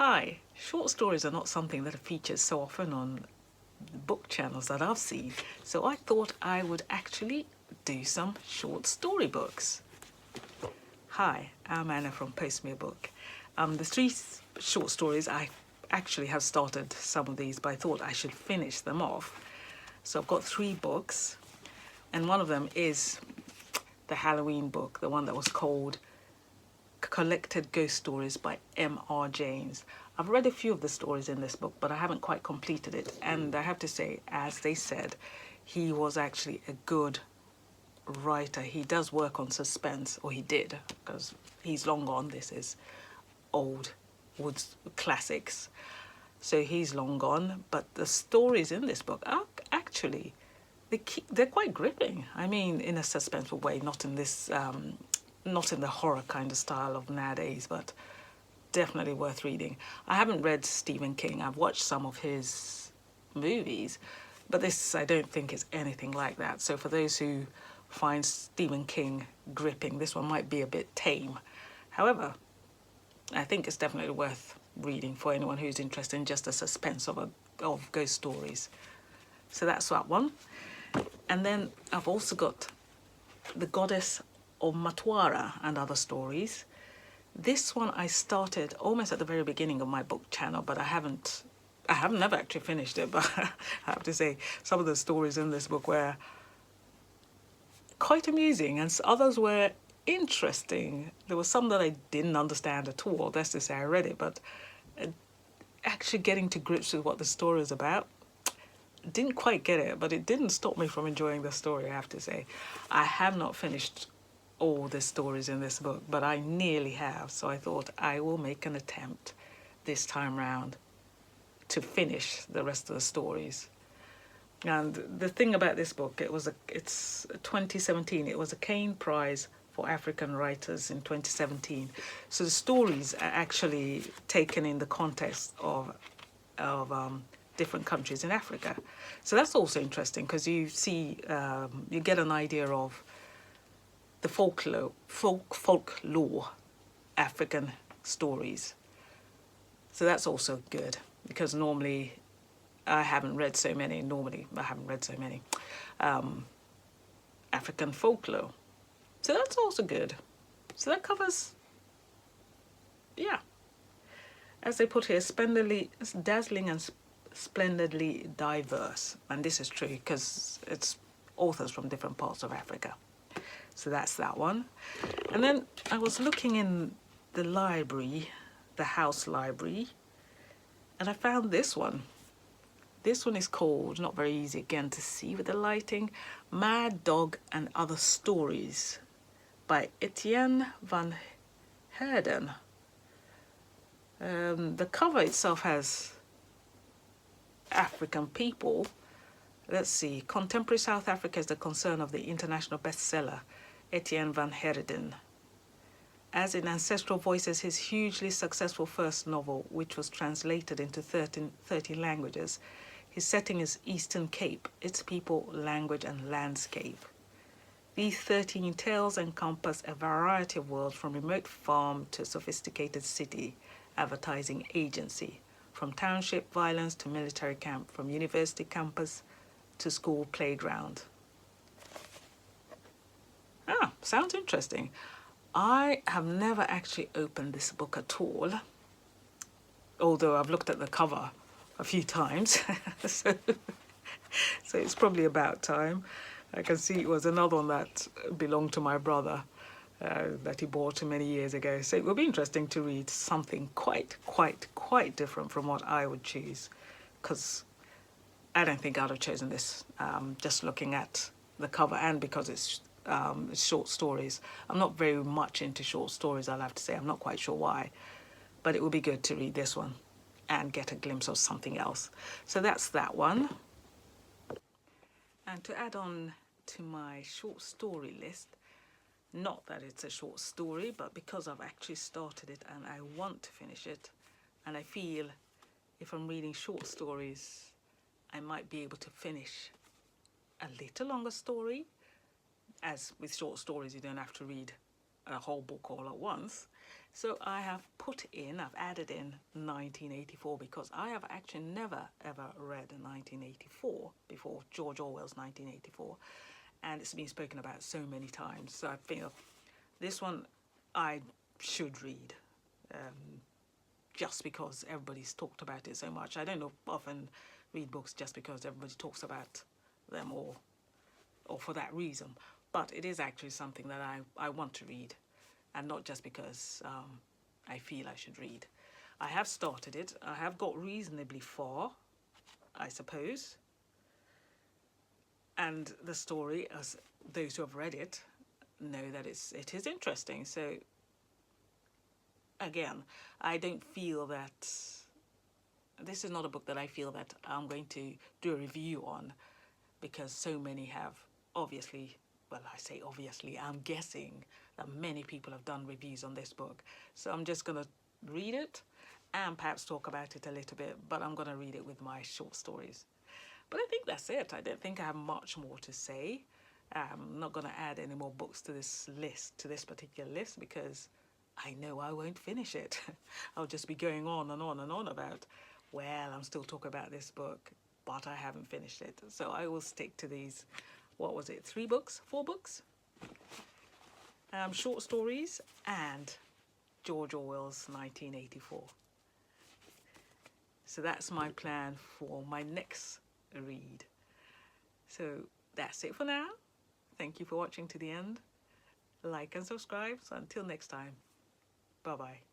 Hi, short stories are not something that features so often on book channels that I've seen, so I thought I would actually do some short story books. Hi, I'm Anna from Postmere Book. The three short stories, I actually have started some of these, but I thought I should finish them off. So I've got 3 books, and one of them is the Halloween book, the one that was called Collected Ghost Stories by M.R. James. I've read a few of the stories in this book, but I haven't quite completed it. And I have to say, as they said, he was actually a good writer. He does work on suspense, or he did, because he's long gone. This is old Woods classics. So he's long gone, but the stories in this book are actually, they're quite gripping. I mean, in a suspenseful way, not in this not in the horror kind of style of nowadays, but definitely worth reading. I haven't read Stephen King. I've watched some of his movies, but this I don't think is anything like that. So for those who find Stephen King gripping, this one might be a bit tame. However, I think it's definitely worth reading for anyone who's interested in just the suspense of ghost stories. So that's that one. And then I've also got The Goddess of Matwara and Other Stories. This one I started almost at the very beginning of my book channel, but I have never actually finished it, but I have to say some of the stories in this book were quite amusing and others were interesting. There were some that I didn't understand at all. That's to say I read it, but actually getting to grips with what the story is about, didn't quite get it, but it didn't stop me from enjoying the story, I have to say. I have not finished all the stories in this book, but I nearly have, so I thought I will make an attempt this time round to finish the rest of the stories. And the thing about this book, it's 2017. It was a Kane Prize for African Writers in 2017. So the stories are actually taken in the context of different countries in Africa. So that's also interesting because you see, you get an idea of the folklore African stories. So that's also good because normally I haven't read so many African folklore. So that's also good. So that covers, yeah, as they put here, splendidly dazzling and splendidly diverse. And this is true because it's authors from different parts of Africa. So that's that one. And then I was looking in the library, the house library, and I found this one. This one is called, not very easy again to see with the lighting, Mad Dog and Other Stories by Etienne Van Heerden. The cover itself has African people. Let's see, contemporary South Africa is the concern of the international bestseller Etienne Van Heerden. As in Ancestral Voices, his hugely successful first novel, which was translated into 13 languages, his setting is Eastern Cape, its people, language and landscape. These 13 tales encompass a variety of worlds, from remote farm to sophisticated city advertising agency, from township violence to military camp, from university campus to school playground. Sounds interesting. I have never actually opened this book at all, although I've looked at the cover a few times. so it's probably about time. I can see it was another one that belonged to my brother that he bought many years ago. So it will be interesting to read something quite different from what I would choose, because I don't think I'd have chosen this just looking at the cover, and because it's short stories. I'm not very much into short stories, I'll have to say. I'm not quite sure why, but it would be good to read this one and get a glimpse of something else. So that's that one. And to add on to my short story list, not that it's a short story, but because I've actually started it and I want to finish it, and I feel if I'm reading short stories, I might be able to finish a little longer story. As with short stories, you don't have to read a whole book all at once. So I have I've added in 1984 because I have actually never ever read 1984 before, George Orwell's 1984, and it's been spoken about so many times. So I feel this one I should read, just because everybody's talked about it so much. I don't often read books just because everybody talks about them, or for that reason. But it is actually something that I want to read, and not just because I feel I should read. I have started it. I have got reasonably far, I suppose. And the story, as those who have read it know, that it is interesting. So again, I don't feel that this is not a book that I feel that I'm going to do a review on, because so many have obviously, well, I say obviously, I'm guessing that many people have done reviews on this book. So I'm just going to read it and perhaps talk about it a little bit, but I'm going to read it with my short stories. But I think that's it. I don't think I have much more to say. I'm not going to add any more books to this list, to this particular list, because I know I won't finish it. I'll just be going on and on and on about, well, I'm still talking about this book, but I haven't finished it. So I will stick to these, what was it, 4 books? Short stories and George Orwell's 1984. So that's my plan for my next read. So that's it for now. Thank you for watching to the end. Like and subscribe. So until next time, bye-bye.